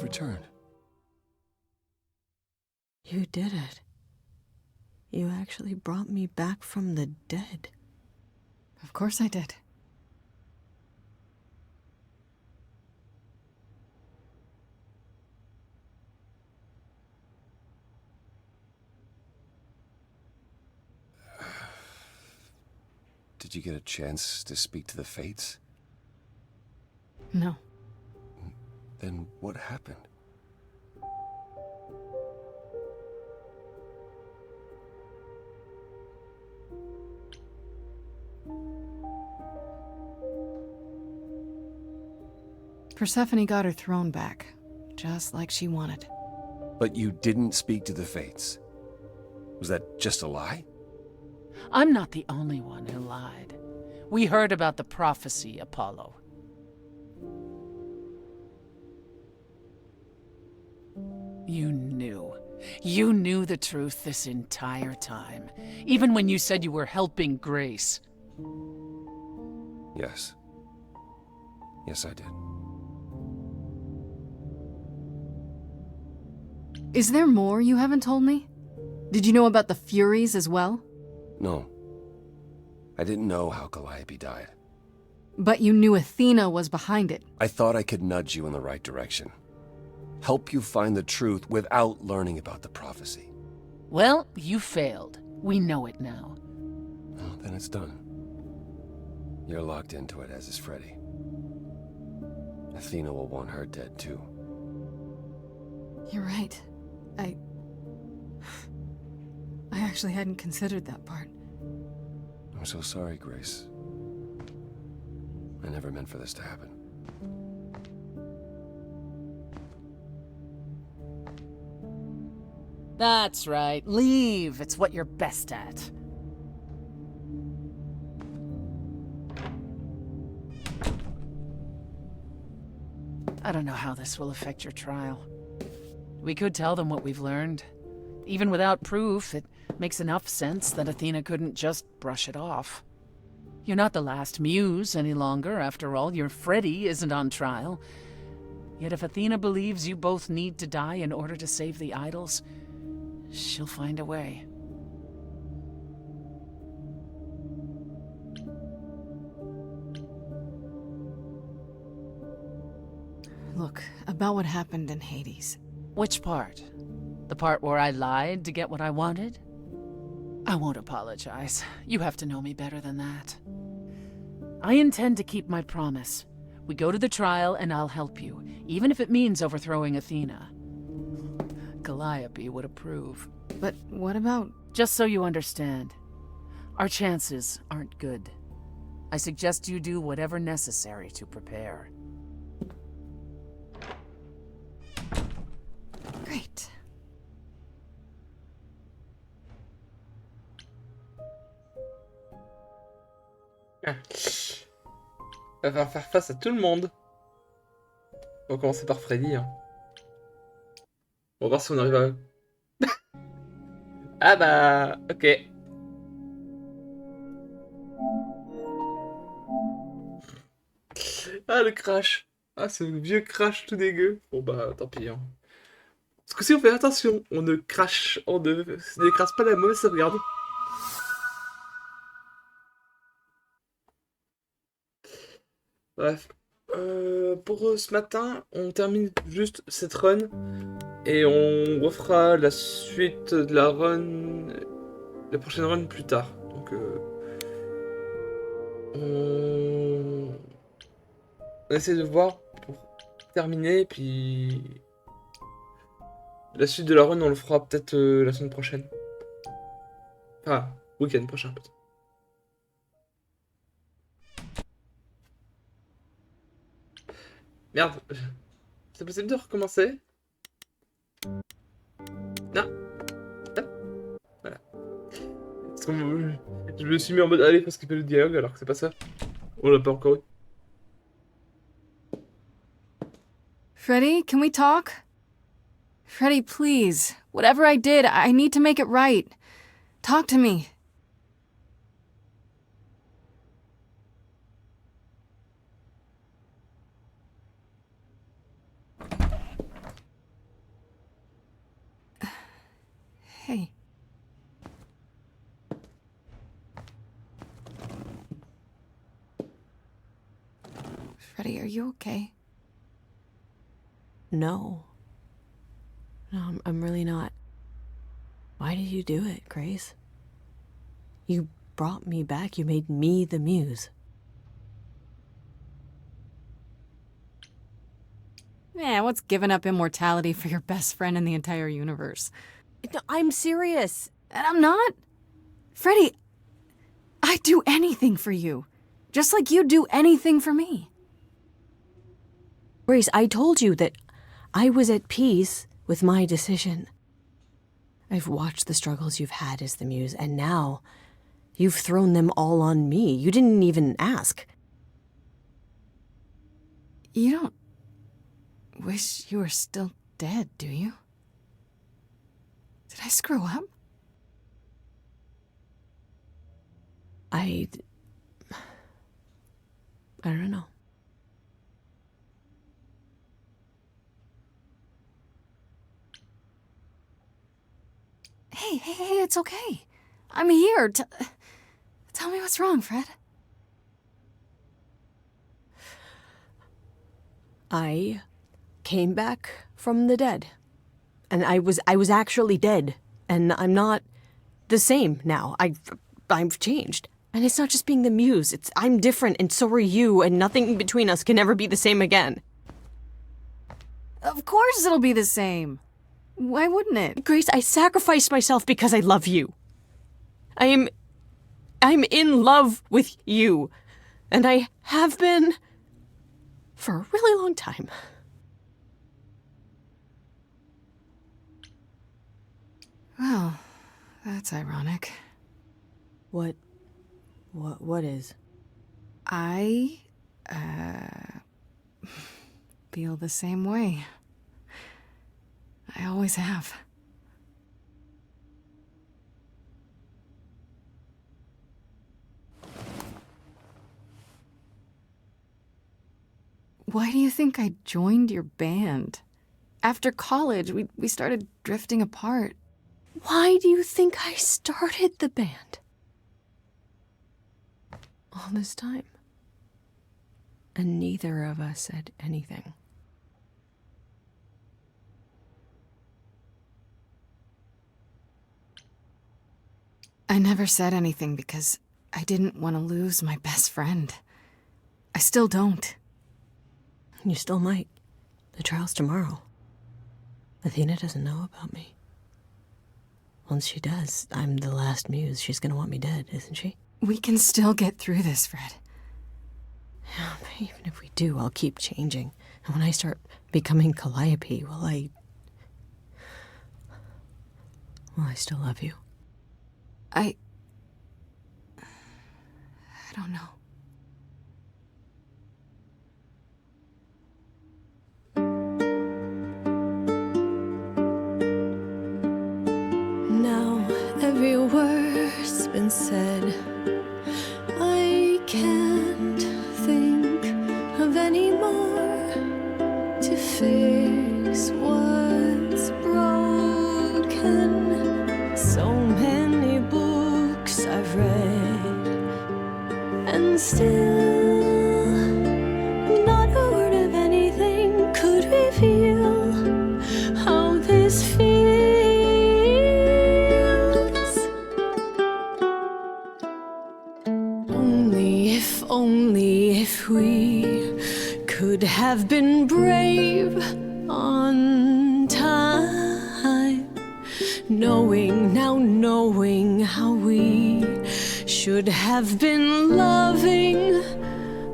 returned. You did it. You actually brought me back from the dead. Of course I did. Did you get a chance to speak to the Fates? No. Then what happened? Persephone got her throne back, just like she wanted. But you didn't speak to the Fates. Was that just a lie? I'm not the only one who lied. We heard about the prophecy, Apollo. You knew. You knew the truth this entire time, even when you said you were helping Grace. Yes. Yes, I did. Is there more you haven't told me? Did you know about the Furies as well? No. I didn't know how Calliope died. But you knew Athena was behind it. I thought I could nudge you in the right direction. Help you find the truth without learning about the prophecy. Well, you failed. We know it now. Well, then it's done. You're locked into it, as is Freddie. Athena will want her dead, too. You're right. I actually hadn't considered that part. I'm so sorry, Grace. I never meant for this to happen. That's right. Leave. It's what you're best at. I don't know how this will affect your trial. We could tell them what we've learned. Even without proof, it makes enough sense that Athena couldn't just brush it off. You're not the last muse any longer, after all. Your Freddie isn't on trial. Yet if Athena believes you both need to die in order to save the idols, she'll find a way. Look, about what happened in Hades. Which part? The part where I lied to get what I wanted? I won't apologize. You have to know me better than that. I intend to keep my promise. We go to the trial and I'll help you, even if it means overthrowing Athena. Calliope would approve. But what about... Just so you understand, our chances aren't good. I suggest you do whatever necessary to prepare. Great. Elle va faire face à tout le monde. On va commencer par Freddy. Hein. On va voir si on arrive à... Ah bah, ok. Ah, le crash. Ah, ce vieux crash tout dégueu. Bon bah, tant pis. Hein. Parce que si on fait attention, on ne crache, on ne n'écrase pas la mauvaise sauvegarde. Bref. Pour ce matin, on termine juste cette run. Et on refera la suite de la run, la prochaine run plus tard. Donc on essaie de voir pour terminer, puis la suite de la run on le fera peut-être la semaine prochaine. Enfin, week-end prochain peut-être. Merde, c'est possible de recommencer? Non. Voilà. Parce que je me suis mis en mode allez, faut skipper le dialogue alors que c'est pas ça. On l'a pas encore eu. Freddie, can we talk? Freddie, please. Whatever I did, I need to make it right. Talk to me. okay? Freddie, are you okay? No. No, I'm really not. Why did you do it, Grace? You brought me back. You made me the muse. Yeah, what's giving up immortality for your best friend in the entire universe? No, I'm serious. And I'm not. Freddie, I'd do anything for you. Just like you'd do anything for me. Grace, I told you that I was at peace with my decision. I've watched the struggles you've had as the muse, and now you've thrown them all on me. You didn't even ask. You don't wish you were still dead, do you? Did I screw up? I don't know. Hey, it's okay. I'm here. Tell me what's wrong, Fred. I came back from the dead. And I was actually dead. And I'm not the same now. I've changed. And it's not just being the muse. I'm different, and so are you, and nothing between us can ever be the same again. Of course it'll be the same. Why wouldn't it? Grace, I sacrificed myself because I love you. I'm in love with you. And I have been for a really long time. Well, that's ironic. What is? I, feel the same way. I always have. Why do you think I joined your band? After college, we started drifting apart. Why do you think I started the band? All this time. And neither of us said anything. I never said anything because I didn't want to lose my best friend. I still don't. You still might. The trial's tomorrow. Athena doesn't know about me. Once she does, I'm the last muse. She's gonna want me dead, isn't she? We can still get through this, Fred. Yeah, but even if we do, I'll keep changing. And when I start becoming Calliope, will I still love you? I don't know. Now every word's been said. I can't think of any more to fix what's broken. So many books I've read, and still not a word of anything could reveal how this feels. Only if we could have been brave on time, knowing how we should have been loving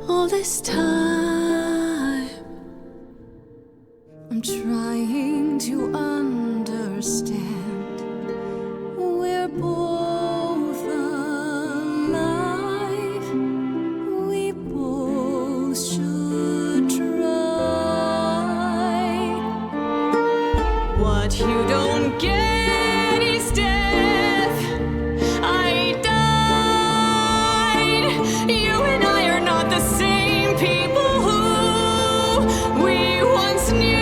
all this time. I'm trying to understand. We're both alive. We both should try. What you don't get is death. I died. You and I are not the same people who we once knew.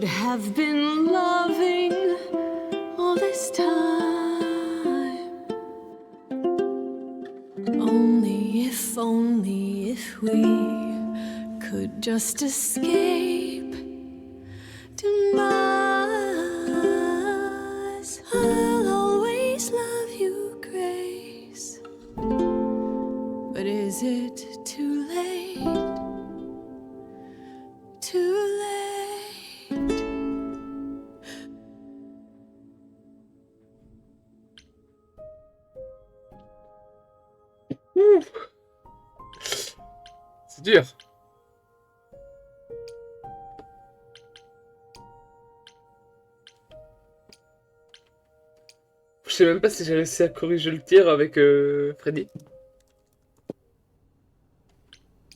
should have been loving all this time. Only if we could just escape demise. I'll always love you, Grace. But is it too late? Too late? Ouh. C'est dur. Je sais même pas si j'ai réussi à corriger le tir avec Freddy.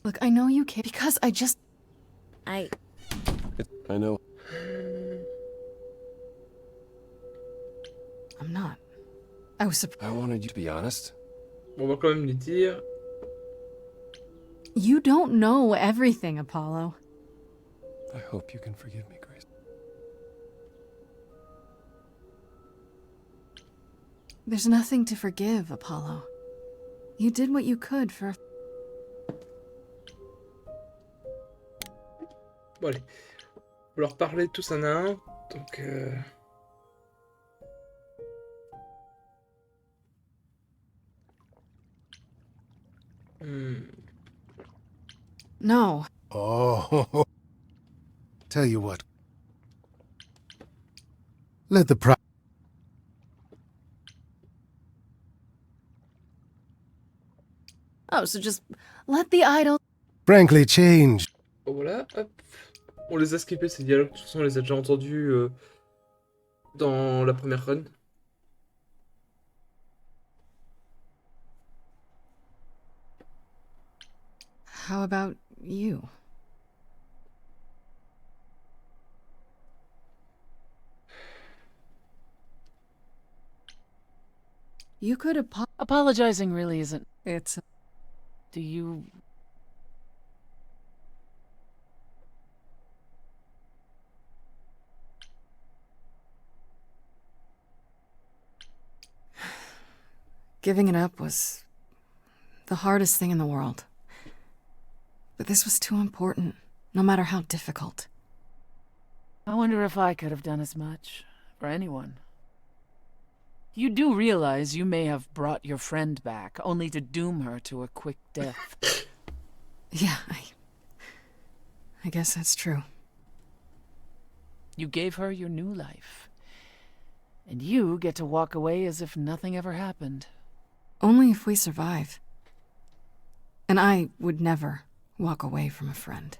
Look, I know you can't because I just. I know. I'm not. I was surprised. I wanted you to be honest. On va quand même lui dire. You don't know everything, Apollo. I hope you can forgive me, Grace. There's nothing to forgive, Apollo. You did what you could for. Bon allez. On va leur parler tous un à un. Donc No. Oh, tell you what. Let the pri- Oh, so just let the idol. frankly change. bon, voilà, hop. On les a skippés ces dialogues, de toute façon on les a déjà entendus dans la première run. How about you? You could Apologizing really isn't. It's. Do you. Giving it up was the hardest thing in the world. But this was too important, no matter how difficult. I wonder if I could have done as much for anyone. You do realize you may have brought your friend back, only to doom her to a quick death. Yeah, I guess that's true. You gave her your new life. And you get to walk away as if nothing ever happened. Only if we survive. And I would never walk away from a friend.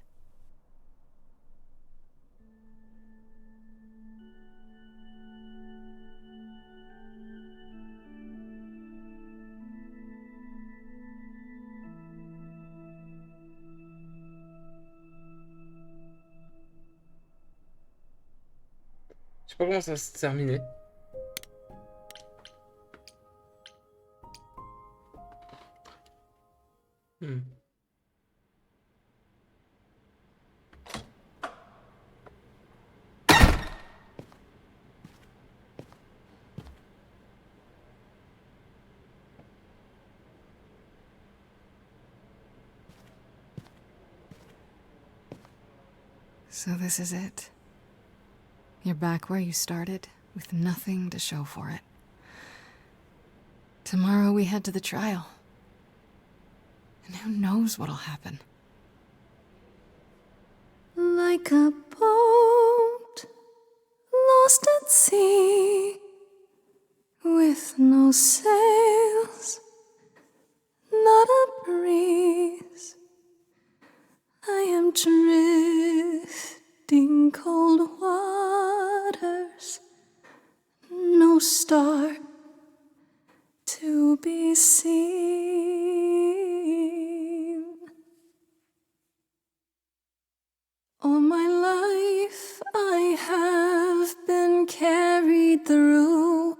Je sais pas comment ça va se terminer. So this is it. You're back where you started, with nothing to show for it. Tomorrow we head to the trial. And who knows what'll happen. Like a boat lost at sea, with no sails, not a breeze. I am drifting cold waters, no star to be seen. All my life I have been carried through.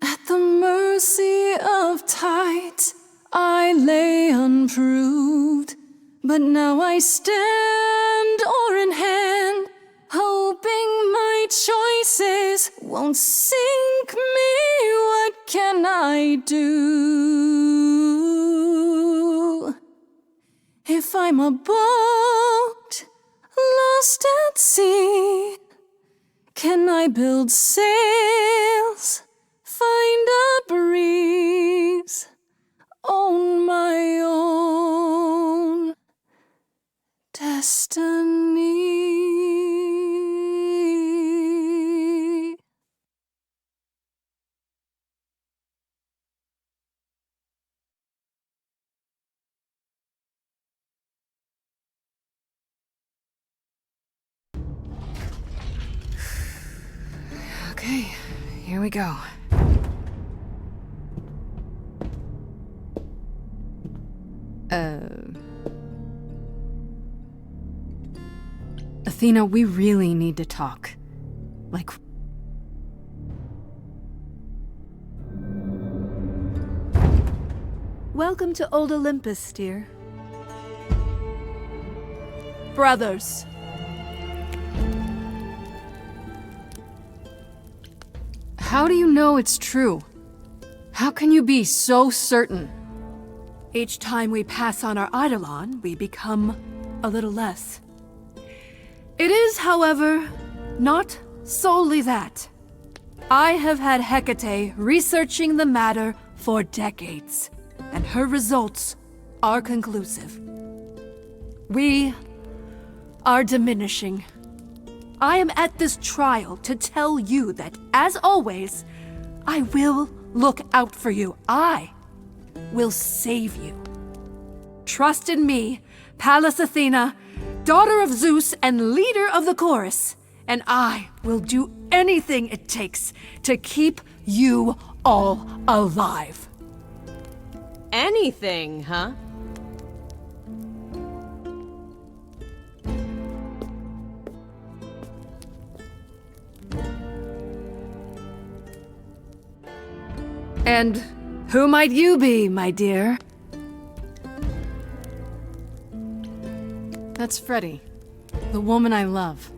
At the mercy of tides I lay unproved. But now I stand oar in hand, hoping choices won't sink me. What can I do? If I'm a boat lost at sea, can I build sails, find a breeze, own my own destiny? Okay, here we go. Athena, we really need to talk. Like... Welcome to Old Olympus, dear. Brothers. How do you know it's true? How can you be so certain? Each time we pass on our Eidolon, we become a little less. It is, however, not solely that. I have had Hecate researching the matter for decades, and her results are conclusive. We are diminishing. I am at this trial to tell you that, as always, I will look out for you. I will save you. Trust in me, Pallas Athena, daughter of Zeus and leader of the chorus, and I will do anything it takes to keep you all alive. Anything, huh? And who might you be, my dear? That's Freddie, the woman I love.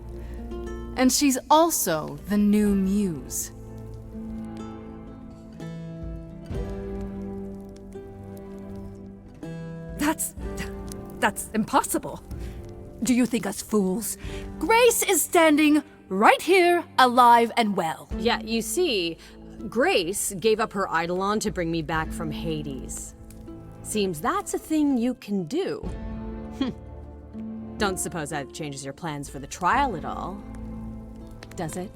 And she's also the new muse. That's impossible. Do you think us fools? Grace is standing right here, alive and well. Yeah, you see, Grace gave up her Eidolon to bring me back from Hades. Seems that's a thing you can do. Don't suppose that changes your plans for the trial at all, does it?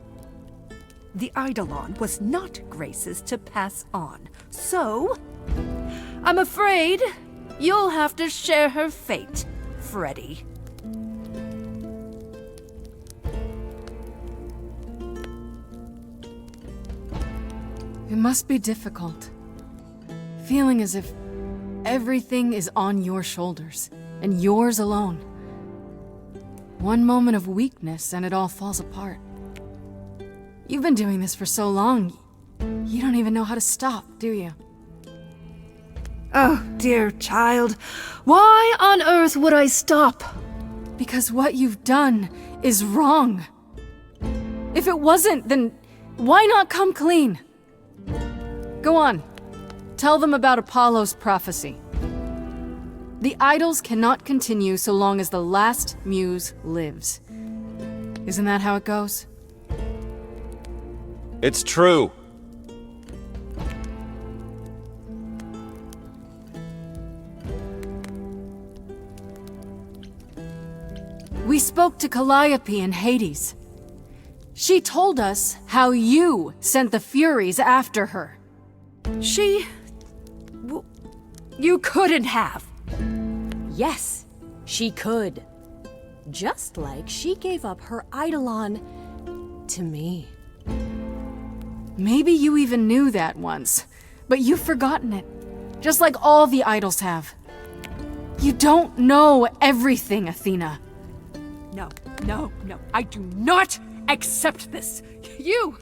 The Eidolon was not Grace's to pass on, so I'm afraid you'll have to share her fate, Freddie. It must be difficult. Feeling as if everything is on your shoulders, and yours alone. One moment of weakness and it all falls apart. You've been doing this for so long, you don't even know how to stop, do you? Oh, dear child, why on earth would I stop? Because what you've done is wrong. If it wasn't, then why not come clean? Go on. Tell them about Apollo's prophecy. The idols cannot continue so long as the last muse lives. Isn't that how it goes? It's true. We spoke to Calliope in Hades. She told us how you sent the Furies after her. You couldn't have. Yes, she could. Just like she gave up her Eidolon to me. Maybe you even knew that once, but you've forgotten it. Just like all the idols have. You don't know everything, Athena. No, I do not accept this. You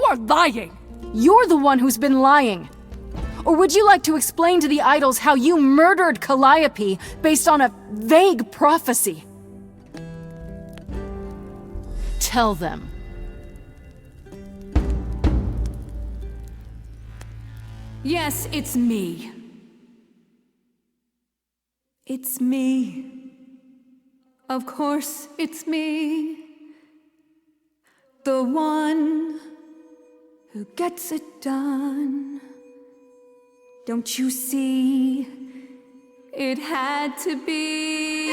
are lying. You're the one who's been lying. Or would you like to explain to the idols how you murdered Calliope based on a vague prophecy? Tell them. Yes, it's me. It's me. Of course, it's me. The one who gets it done. Don't you see? It had to be.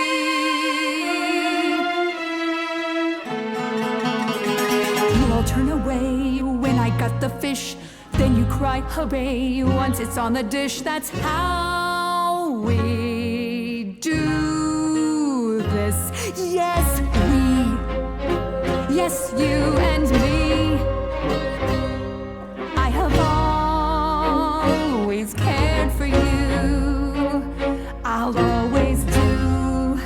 You all turn away when I got the fish. Then you cry, hooray, once it's on the dish. That's how we do this. Yes, we. Yes, you and me. I have always cared for you. I'll always do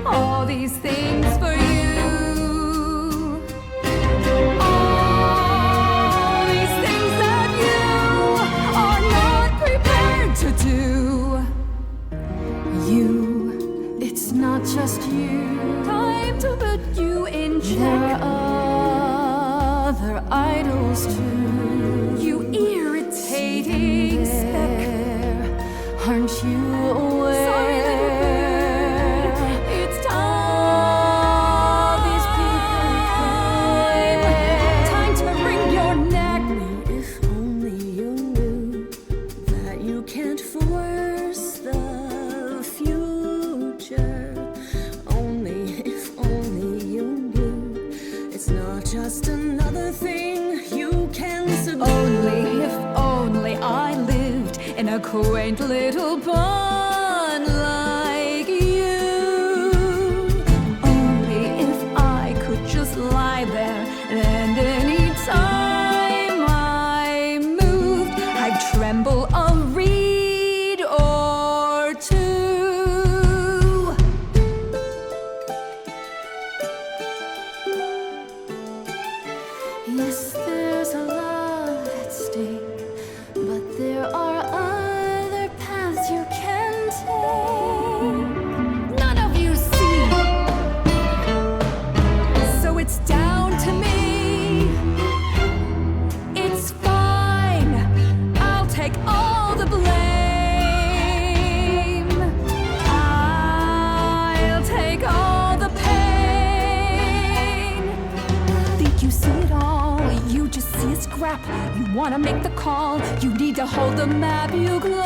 all these things for you. All these things that you are not prepared to do. You, it's not just you. Time to put you in check. There are other idols too. You irritating speck. Aren't you aware? Sorry, little bird. It's time. These people time to wring your neck. If only you knew that you can't force the future. Only you knew it's not just another thing you can subdue. Only if only I lived in a quaint little barn like you. Only if I could just lie there, and any time I moved, I'd tremble a reed or two. Yes, there's a lot at stake, but there are other paths you can take. None of you see, so it's down to me. It's fine, I'll take all the blame. I'll take all the pain. Think you see it all, you just see a scrap. You wanna make the call, you need to hold the map. You cloistered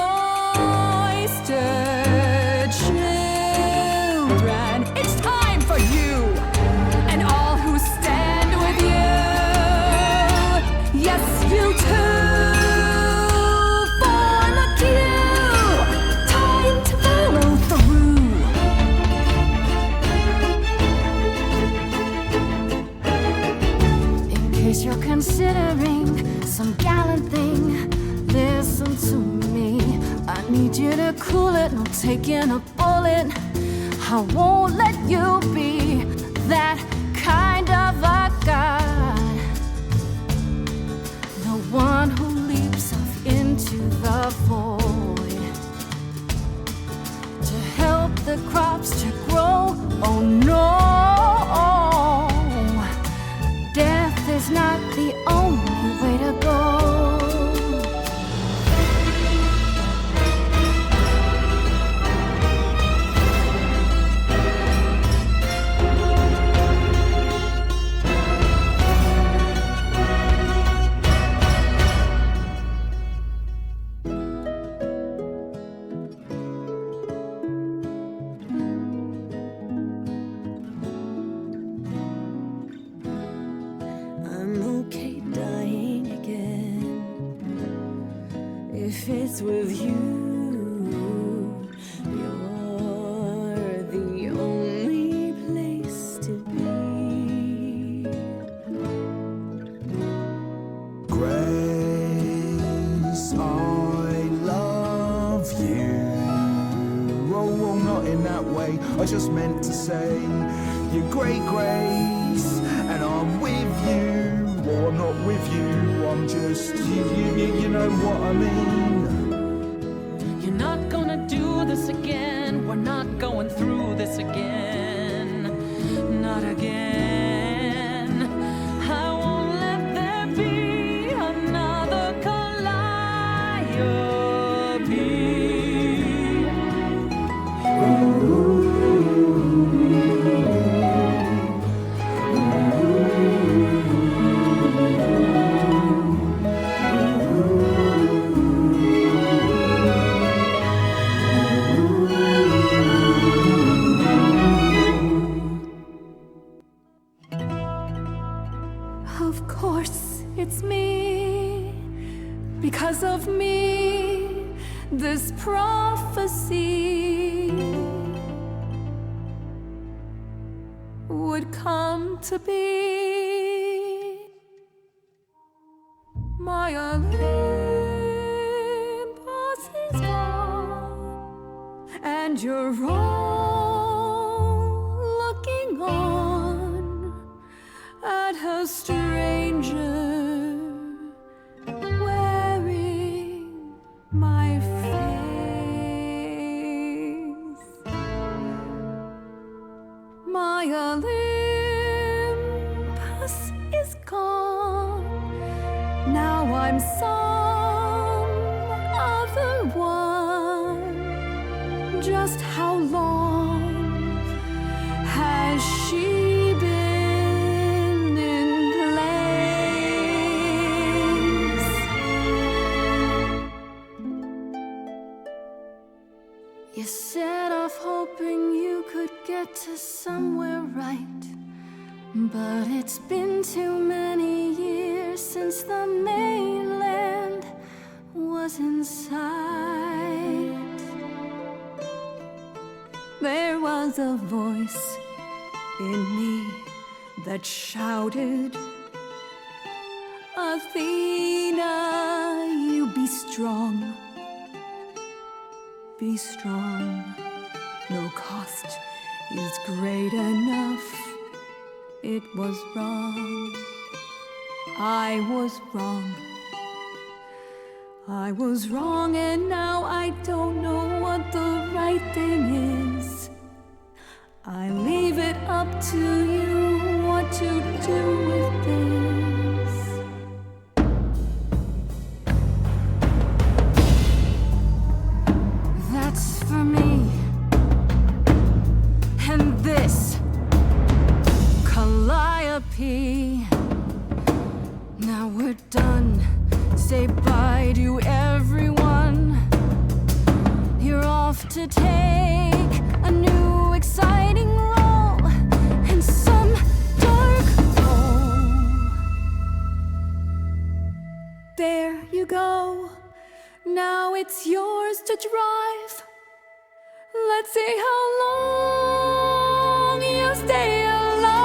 children. It's time for you and all who stand with you. Yes, you too. Form a queue. Time to follow through. In case you're considering some gallant thing, listen to me. I need you to cool it, no taking a bullet. I won't let you be that kind of a god. The one who leaps off into the void to help the crops to grow. Oh no, death is not the only way to go. I'm okay dying again if it's with you. You're the only place to be. Grace, I love you. Oh, not in that way. I just meant to say you're great, Grace, and I'm with you. Or I'm not with you. I'm just you know what I mean. You're not gonna do this again. We're not going through this again. Not again. I won't let there be another Goliath. prophecy would come to be. My Olympus is gone, and you're all looking on at a stranger wearing my face. My Olympus is gone. Now I'm some other one. Just how long has she been in place? You set off hoping you could get to somewhere right, but it's been too many years since the mainland was in sight. There was a voice in me that shouted, Athena, you be strong. Be strong. No cost is great enough. It was wrong. I was wrong. I was wrong, and now I don't know what the right thing is. I leave it up to you what to do with this. That's for me. And this, Calliope. Now we're done. Say bye to everyone. You're off to take a new exciting role in some dark hole. There you go. Now it's yours to drive. Let's see how long you stay alive.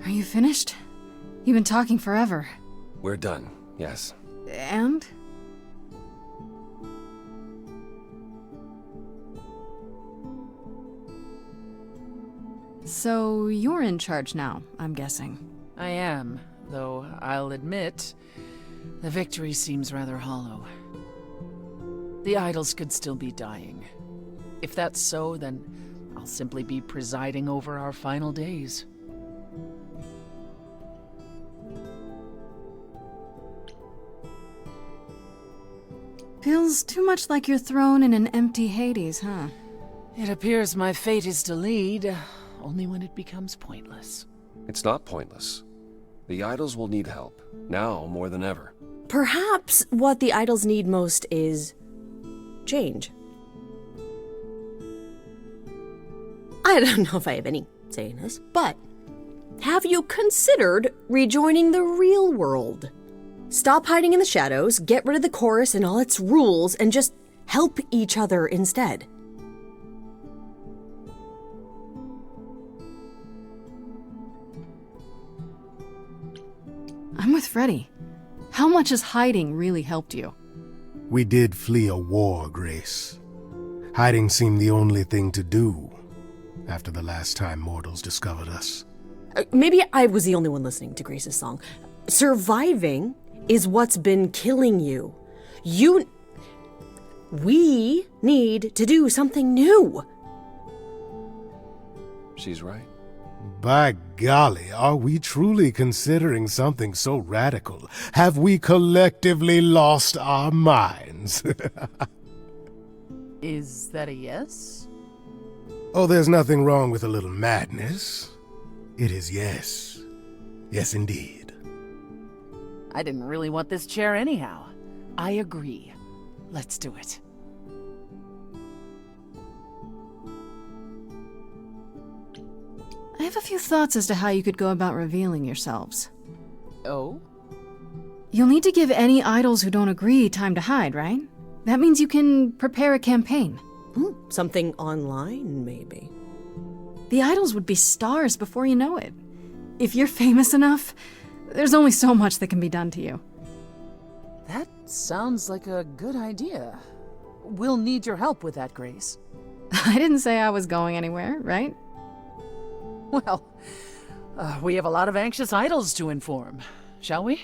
Are you finished? You've been talking forever. We're done, yes. And? So you're in charge now, I'm guessing. I am, though I'll admit, the victory seems rather hollow. The idols could still be dying. If that's so, then I'll simply be presiding over our final days. Feels too much like you're thrown in an empty Hades, huh? It appears my fate is to lead, only when it becomes pointless. It's not pointless. The idols will need help, now more than ever. Perhaps what the idols need most is change. I don't know if I have any say in this, but have you considered rejoining the real world? Stop hiding in the shadows, get rid of the chorus and all its rules, and just help each other instead. I'm with Freddie. How much has hiding really helped you? We did flee a war, Grace. Hiding seemed the only thing to do after the last time mortals discovered us. Maybe I was the only one listening to Grace's song. Surviving is what's been killing you. We need to do something new. She's right. By golly, are we truly considering something so radical? Have we collectively lost our minds? Is that a yes? Oh, there's nothing wrong with a little madness. It is yes. Yes, indeed. I didn't really want this chair anyhow. I agree. Let's do it. I have a few thoughts as to how you could go about revealing yourselves. Oh? You'll need to give any idols who don't agree time to hide, right? That means you can prepare a campaign. Something online, maybe. The idols would be stars before you know it. If you're famous enough, there's only so much that can be done to you. That sounds like a good idea. We'll need your help with that, Grace. I didn't say I was going anywhere, right? Well, we have a lot of anxious idols to inform, shall we?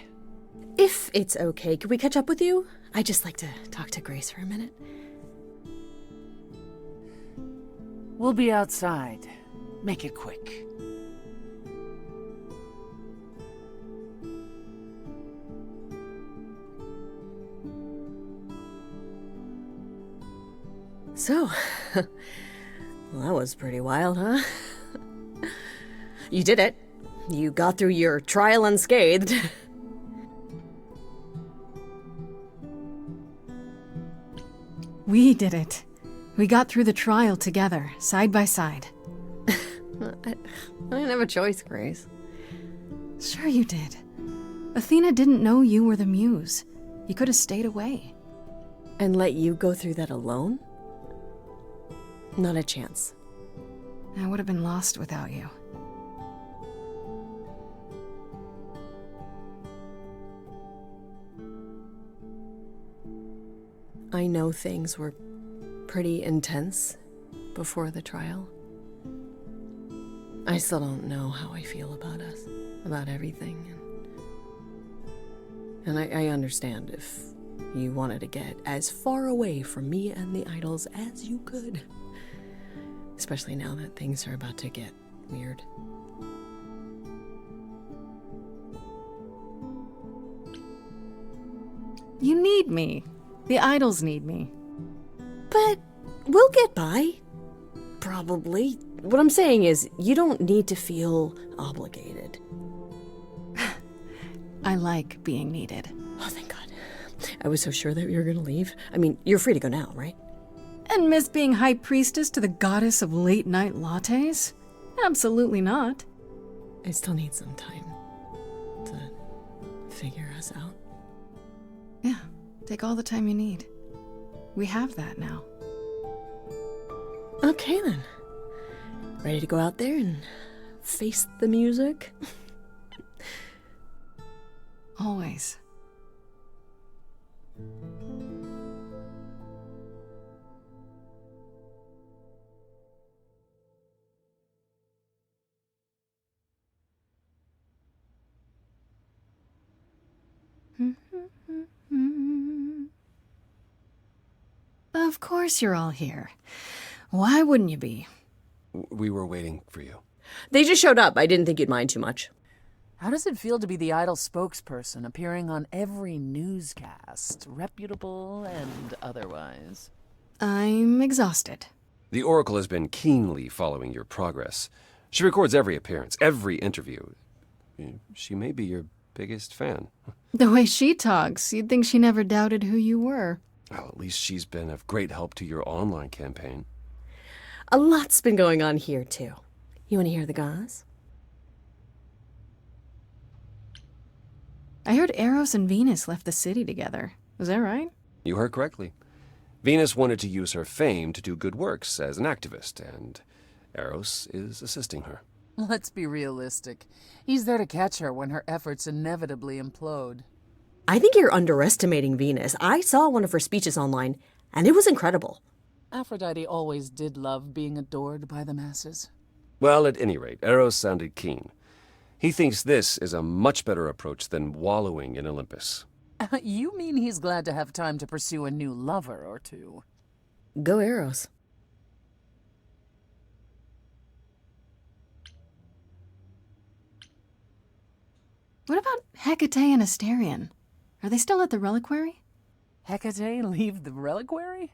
If it's okay, could we catch up with you? I'd just like to talk to Grace for a minute. We'll be outside. Make it quick. So, well, that was pretty wild, huh? You did it. You got through your trial unscathed. We did it. We got through the trial together, side by side. I didn't have a choice, Grace. Sure you did. Athena didn't know you were the muse. You could have stayed away. And let you go through that alone? Not a chance. I would have been lost without you. I know things were pretty intense before the trial. I still don't know how I feel about us, about everything. And I understand if you wanted to get as far away from me and the idols as you could. Especially now that things are about to get weird. You need me. The idols need me. But we'll get by. Probably. What I'm saying is, you don't need to feel obligated. I like being needed. Oh, thank God. I was so sure that you were gonna leave. I mean, you're free to go now, right? And miss being high priestess to the goddess of late-night lattes? Absolutely not. I still need some time to figure us out. Yeah, take all the time you need. We have that now. Okay, then. Ready to go out there and face the music? Always. Of course you're all here. Why wouldn't you be? We were waiting for you. They just showed up. I didn't think you'd mind too much. How does it feel to be the idol spokesperson, appearing on every newscast, reputable and otherwise? I'm exhausted. The Oracle has been keenly following your progress. She records every appearance, every interview. She may be your biggest fan. The way she talks, you'd think she never doubted who you were. Well, at least she's been of great help to your online campaign. A lot's been going on here, too. You want to hear the gauze? I heard Eros and Venus left the city together. Was that right? You heard correctly. Venus wanted to use her fame to do good works as an activist, and Eros is assisting her. Let's be realistic. He's there to catch her when her efforts inevitably implode. I think you're underestimating Venus. I saw one of her speeches online, and it was incredible. Aphrodite always did love being adored by the masses. Well, at any rate, Eros sounded keen. He thinks this is a much better approach than wallowing in Olympus. You mean he's glad to have time to pursue a new lover or two? Go Eros. What about Hecate and Asterion? Are they still at the reliquary? Hecate leave the reliquary?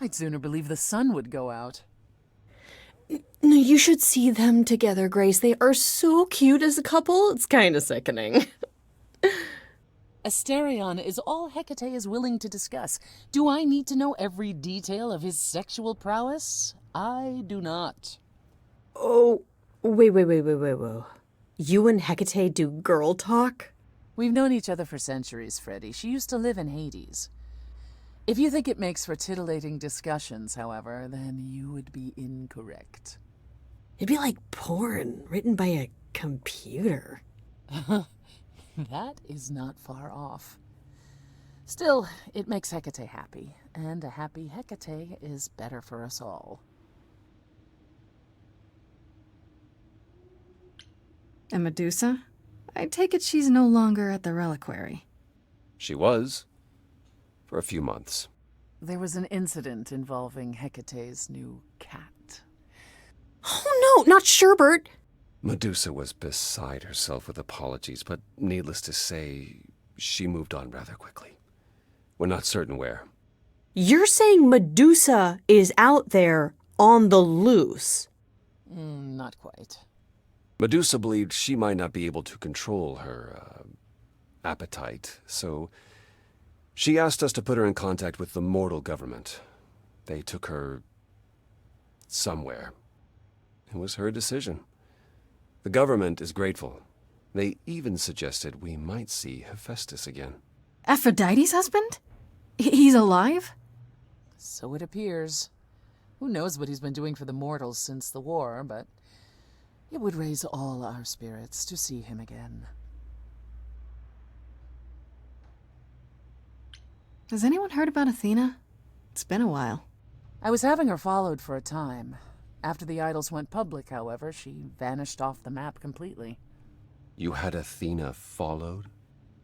I'd sooner believe the sun would go out. No, you should see them together, Grace. They are so cute as a couple. It's kind of sickening. Asterion is all Hecate is willing to discuss. Do I need to know every detail of his sexual prowess? I do not. Oh, wait. You and Hecate do girl talk? We've known each other for centuries, Freddie. She used to live in Hades. If you think it makes for titillating discussions, however, then you would be incorrect. It'd be like porn written by a computer. That is not far off. Still, it makes Hecate happy, and a happy Hecate is better for us all. And Medusa? I take it she's no longer at the reliquary. She was. For a few months. There was an incident involving Hecate's new cat. Oh no, not Sherbert! Medusa was beside herself with apologies, but needless to say, she moved on rather quickly. We're not certain where. You're saying Medusa is out there on the loose? Not quite. Medusa believed she might not be able to control her appetite, so she asked us to put her in contact with the mortal government. They took her somewhere. It was her decision. The government is grateful. They even suggested we might see Hephaestus again. Aphrodite's husband? He's alive? So it appears. Who knows what he's been doing for the mortals since the war, but it would raise all our spirits to see him again. Has anyone heard about Athena? It's been a while. I was having her followed for a time. After the idols went public, however, she vanished off the map completely. You had Athena followed?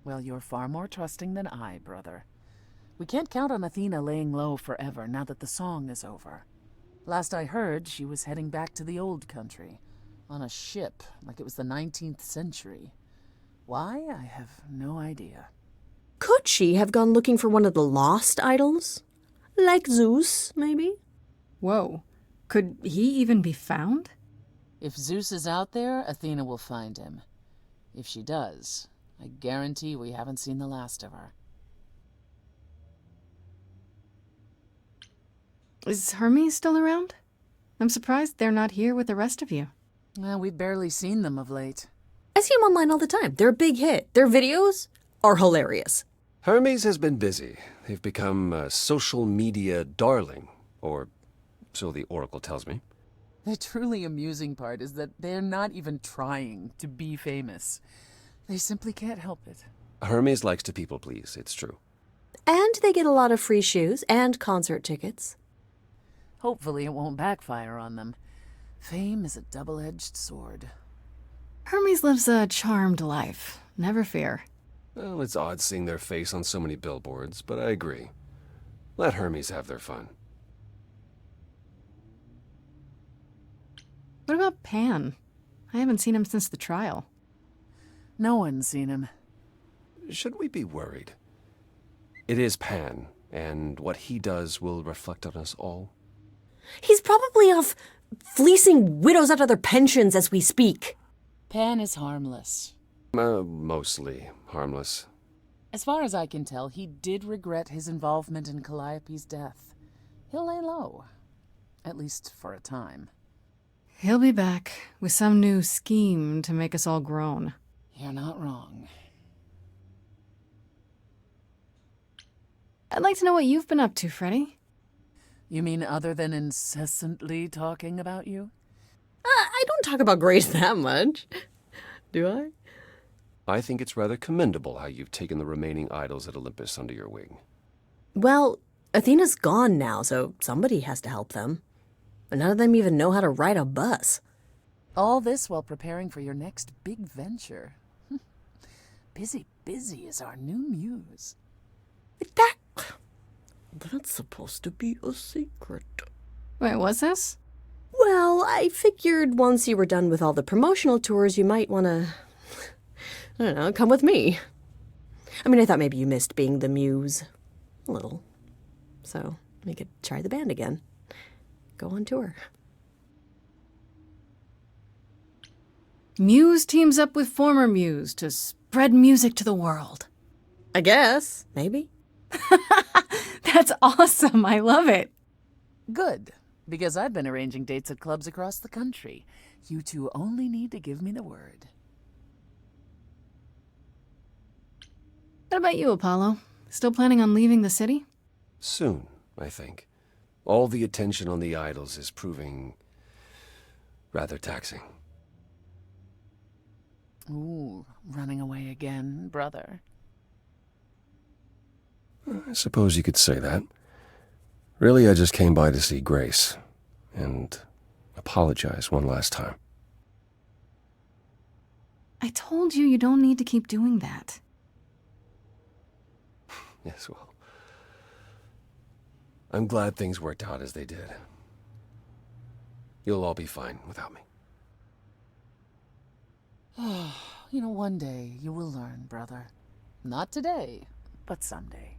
Well, you're far more trusting than I, brother. We can't count on Athena laying low forever now that the song is over. Last I heard, she was heading back to the old country, on a ship, like it was the 19th century. Why? I have no idea. Could she have gone looking for one of the lost idols? Like Zeus, maybe? Whoa. Could he even be found? If Zeus is out there, Athena will find him. If she does, I guarantee we haven't seen the last of her. Is Hermes still around? I'm surprised they're not here with the rest of you. Well, we've barely seen them of late. I see them online all the time. They're a big hit. Their videos are hilarious. Hermes has been busy. They've become a social media darling, or so the Oracle tells me. The truly amusing part is that they're not even trying to be famous. They simply can't help it. Hermes likes to people please, it's true. And they get a lot of free shoes and concert tickets. Hopefully it won't backfire on them. Fame is a double-edged sword. Hermes lives a charmed life. Never fear. Well, it's odd seeing their face on so many billboards, but I agree. Let Hermes have their fun. What about Pan? I haven't seen him since the trial. No one's seen him. Should we be worried? It is Pan, and what he does will reflect on us all. He's probably off fleecing widows out of their pensions as we speak. Pan is harmless. Mostly harmless. As far as I can tell, he did regret his involvement in Calliope's death. He'll lay low. At least for a time. He'll be back with some new scheme to make us all groan. You're not wrong. I'd like to know what you've been up to, Freddie. You mean other than incessantly talking about you? I don't talk about Grace that much. Do I? I think it's rather commendable how you've taken the remaining idols at Olympus under your wing. Well, Athena's gone now, so somebody has to help them. And none of them even know how to ride a bus. All this while preparing for your next big venture. Busy is our new muse. That's supposed to be a secret. Wait, what's this? Well, I figured once you were done with all the promotional tours, you might want to, I don't know, come with me. I mean, I thought maybe you missed being the muse. A little. So we could try the band again. Go on tour. Muse teams up with former Muse to spread music to the world. I guess. Maybe. That's awesome. I love it. Good, because I've been arranging dates at clubs across the country. You two only need to give me the word. What about you, Apollo? Still planning on leaving the city? Soon, I think. All the attention on the idols is proving rather taxing. Ooh, running away again, brother. I suppose you could say that. Really, I just came by to see Grace and apologize one last time. I told you don't need to keep doing that. Yes, well, I'm glad things worked out as they did. You'll all be fine without me. One day you will learn, brother. Not today, but someday.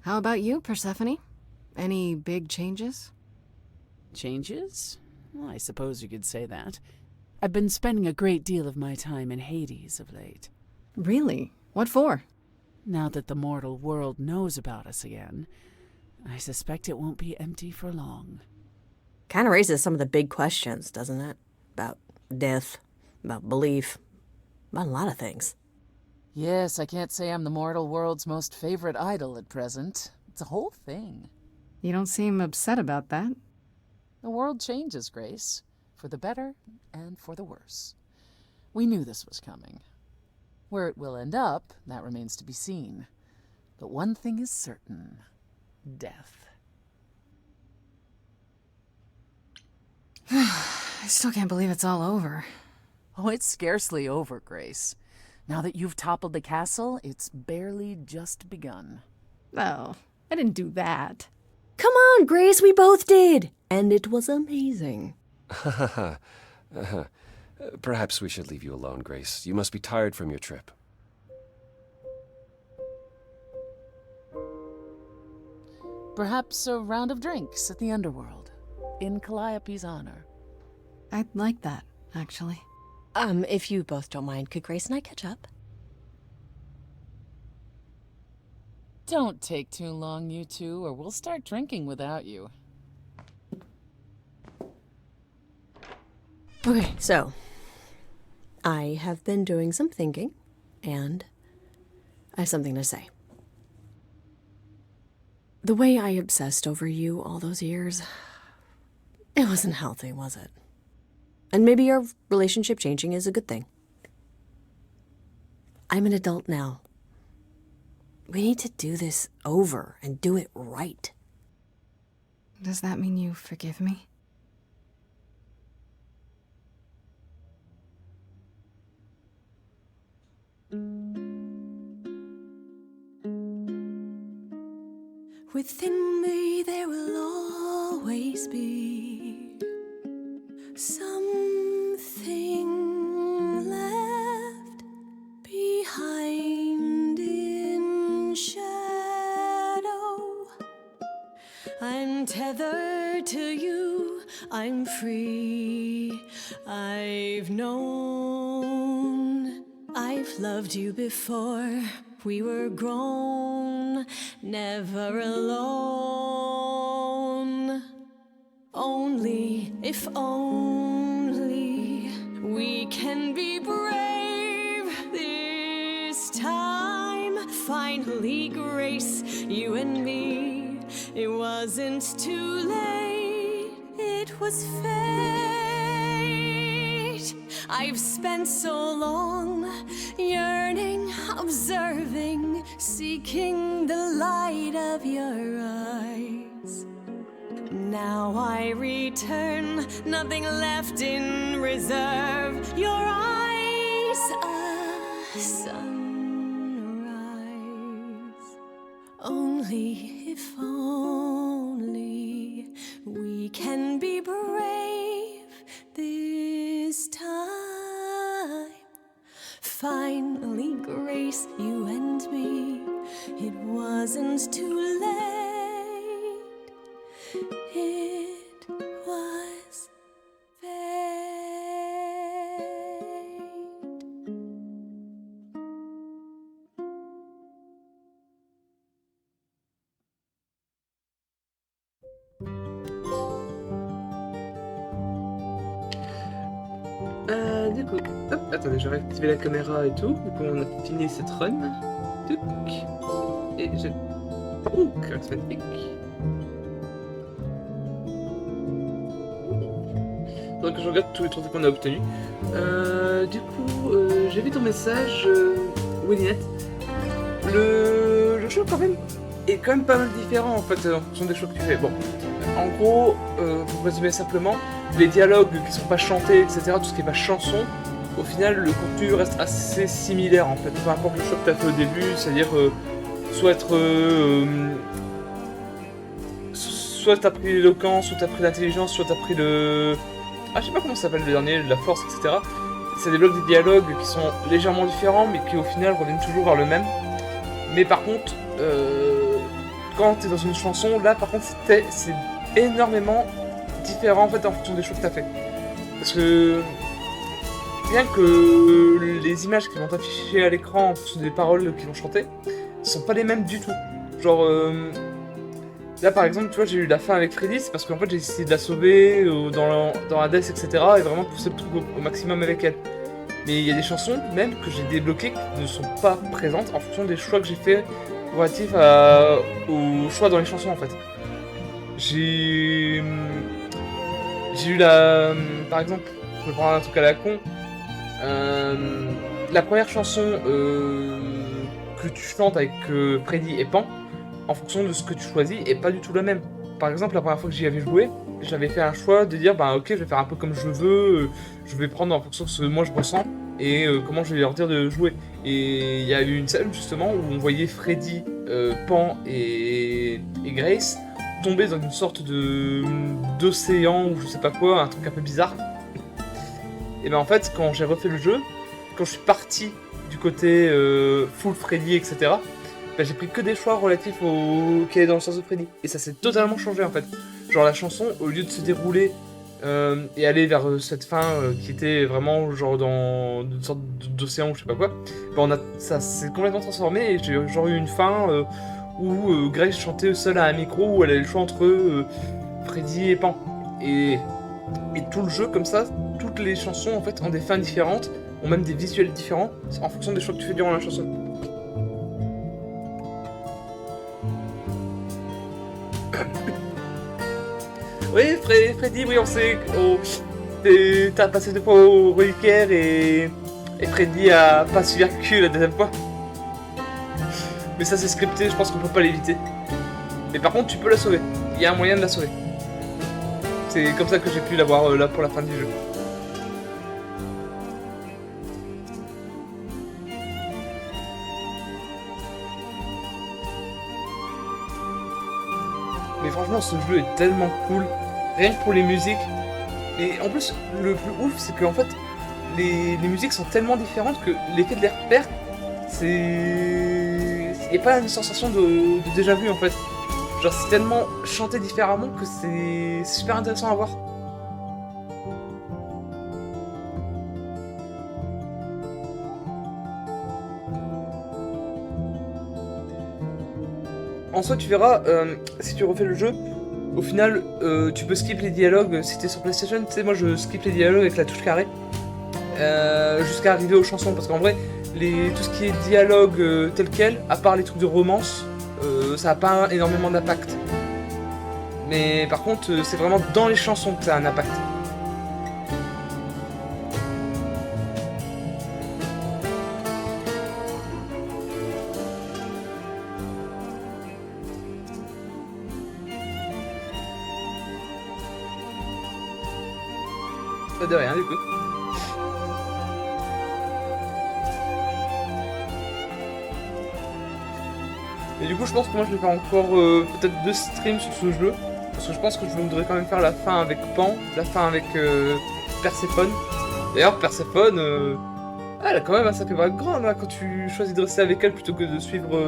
How about you, Persephone? Any big changes? Changes? Well, I suppose you could say that. I've been spending a great deal of my time in Hades of late. Really? What for? Now that the mortal world knows about us again, I suspect it won't be empty for long. Kind of raises some of the big questions, doesn't it? About death, about belief, about a lot of things. Yes, I can't say I'm the mortal world's most favorite idol at present. It's a whole thing. You don't seem upset about that. The world changes, Grace. For the better and for the worse. We knew this was coming. Where it will end up, that remains to be seen. But one thing is certain. Death. I still can't believe it's all over. Oh, it's scarcely over, Grace. Now that you've toppled the castle, it's barely just begun. Oh, I didn't do that. Come on, Grace, we both did. And it was amazing. Perhaps we should leave you alone, Grace. You must be tired from your trip. Perhaps a round of drinks at the underworld, in Calliope's honor. I'd like that, actually. If you both don't mind, could Grace and I catch up? Don't take too long, you two, or we'll start drinking without you. Okay, so I have been doing some thinking, and I have something to say. The way I obsessed over you all those years, it wasn't healthy, was it? And maybe our relationship changing is a good thing. I'm an adult now. We need to do this over and do it right. Does that mean you forgive me? Within me there will always be something left behind in shadow. I'm tethered to you, I'm free. I've known, I've loved you before. We were grown, never alone. Only, if only, we can be brave this time. Finally, Grace, you and me. It wasn't too late, it was fate. I've spent so long yearning, observing, seeking the light of your eyes. Now I return, nothing left in reserve. Your eyes, a sunrise. Only if only we can be brave this time. Finally, Grace, you and me. It wasn't too late. It was fate. Du coup, hop, attendez, je vais activer la caméra et tout. Du coup, on a fini cette run. Tuc. Et je... Ouh, charismatique. Faudrait que je regarde tous les trophées qu'on a obtenus. Du coup, j'ai vu ton message, Winninette. Le jeu quand même est quand même pas mal différent en fait en fonction des choix que tu fais. Bon, en gros, pour résumer simplement, les dialogues qui sont pas chantés, etc., tout ce qui est pas chanson, au final le contenu reste assez similaire en fait, peu importe le choix que tu as fait au début, c'est-à-dire soit t'as pris l'éloquence, soit t'as pris l'intelligence, soit t'as pris le... Ah, je sais pas comment ça s'appelle le dernier, la force, etc. Ça développe des dialogues qui sont légèrement différents, mais qui au final reviennent toujours vers le même. Mais par contre, quand t'es dans une chanson, là par contre c'est énormément différent en fait en fonction des choix que t'as fait. Parce que rien que les images qui vont t'afficher à l'écran en fonction des paroles qu'ils vont chanter sont pas les mêmes du tout. Genre là par exemple tu vois j'ai eu la fin avec Freddie, c'est parce qu'en fait j'ai essayé de la sauver dans la death etc. et vraiment pousser le truc au maximum avec elle. Mais il y a des chansons même que j'ai débloquées qui ne sont pas présentes en fonction des choix que j'ai fait relatifs aux choix dans les chansons en fait. J'ai eu par exemple, je vais prendre un truc à la con, la première chanson que tu chantes avec Freddy et Pan, en fonction de ce que tu choisis, est pas du tout la même. Par exemple, la première fois que j'y avais joué, j'avais fait un choix de dire, bah ok, je vais faire un peu comme je veux, je vais prendre en fonction de ce que moi je ressens, et comment je vais leur dire de jouer. Et il y a eu une scène justement où on voyait Freddy, Pan et Grace tomber dans une sorte d'océan ou je sais pas quoi, un truc un peu bizarre. Et ben en fait, quand j'ai refait le jeu, quand je suis parti du côté full Freddy, etc., ben j'ai pris que des choix relatifs au qui est dans le sens de Freddy. Et ça s'est totalement changé en fait. Genre la chanson, au lieu de se dérouler et aller vers cette fin qui était vraiment genre dans une sorte d'océan ou je sais pas quoi, ben ça s'est complètement transformé et j'ai genre eu une fin où Grace chantait seule à un micro où elle avait le choix entre Freddy et Pan. Et tout le jeu comme ça, toutes les chansons en fait ont des fins différentes, ont même des visuels différents en fonction des choix que tu fais durant la chanson. Oui, Freddy, oui, on sait. T'as passé 2 fois au reliquaire et Freddy a pas survécu la deuxième fois. Mais ça c'est scripté, je pense qu'on peut pas l'éviter. Mais par contre, tu peux la sauver. Il y a un moyen de la sauver. C'est comme ça que j'ai pu l'avoir là pour la fin du jeu. Mais franchement, ce jeu est tellement cool, rien que pour les musiques. Et en plus, le plus ouf, c'est qu'en fait, les musiques sont tellement différentes que l'effet de les repères, il n'y a pas une sensation de déjà vu en fait. Genre, c'est tellement chanté différemment que c'est super intéressant à voir. En soi, tu verras, si tu refais le jeu, au final, tu peux skip les dialogues. Si t'es sur PlayStation, tu sais, moi je skip les dialogues avec la touche carré jusqu'à arriver aux chansons. Parce qu'en vrai, tout ce qui est dialogue tel quel, à part les trucs de romance, ça n'a pas énormément d'impact. Mais par contre, c'est vraiment dans les chansons que ça a un impact. Pas de rien du coup. Et du coup, je pense que moi je vais faire encore peut-être 2 streams sur ce jeu. Parce que je pense que je voudrais quand même faire la fin avec Pan, la fin avec Perséphone. D'ailleurs, Perséphone, elle a quand même un sacré background là, quand tu choisis de rester avec elle plutôt que de suivre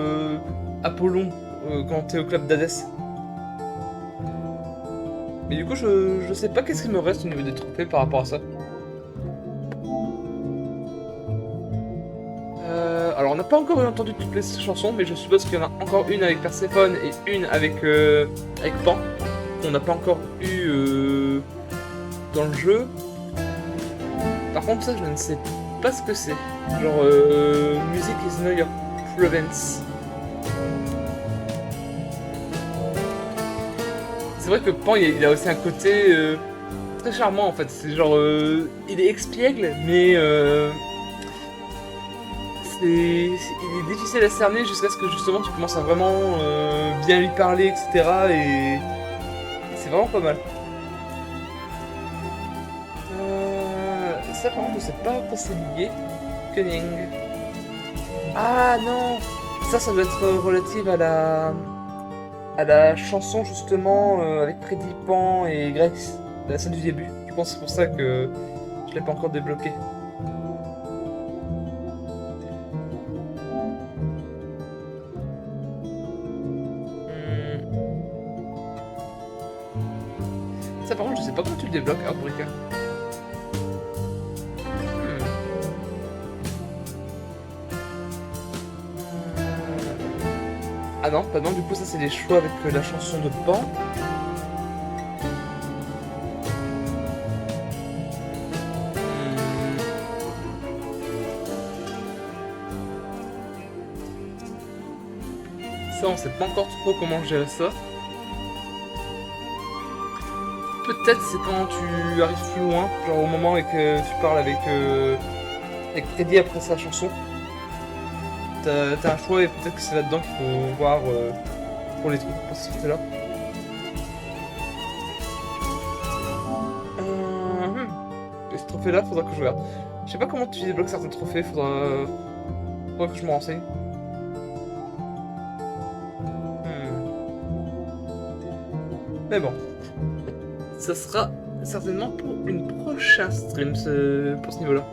Apollon quand t'es au club d'Hadès. Mais du coup, je sais pas qu'est-ce qu'il me reste au niveau des trophées par rapport à ça. Alors, on n'a pas encore entendu toutes les chansons, mais je suppose qu'il y en a encore une avec Perséphone et une avec Pan. On n'a pas encore eu dans le jeu. Par contre, ça, je ne sais pas ce que c'est. Genre, Music is not your province. C'est vrai que Pan, il a aussi un côté très charmant en fait. C'est genre, il est expiègle, mais il est difficile à cerner jusqu'à ce que justement tu commences à vraiment bien lui parler, etc. Et c'est vraiment pas mal. Ça par contre, je sais pas à quoi c'est lié. Cunning. Ah non, ça doit être relative à la chanson justement avec Freddie, Pan et Grace, la scène du début. Je pense que c'est pour ça que je l'ai pas encore débloqué. Ça par contre je sais pas comment tu le débloques, Outbreaker. Ah non, pas non, du coup ça c'est les choix avec la chanson de Pan. Ça on sait pas encore trop comment gérer ça. Peut-être c'est quand tu arrives plus loin, genre au moment où tu parles avec Freddy après sa chanson. T'as un choix et peut-être que c'est là-dedans qu'il faut voir pour les trucs, pour ce trophée là. Et ce trophée là, faudra que je regarde. Je sais pas comment tu débloques certains trophées, faudra que je me renseigne. Mais bon, ça sera certainement pour une prochaine stream pour ce niveau-là.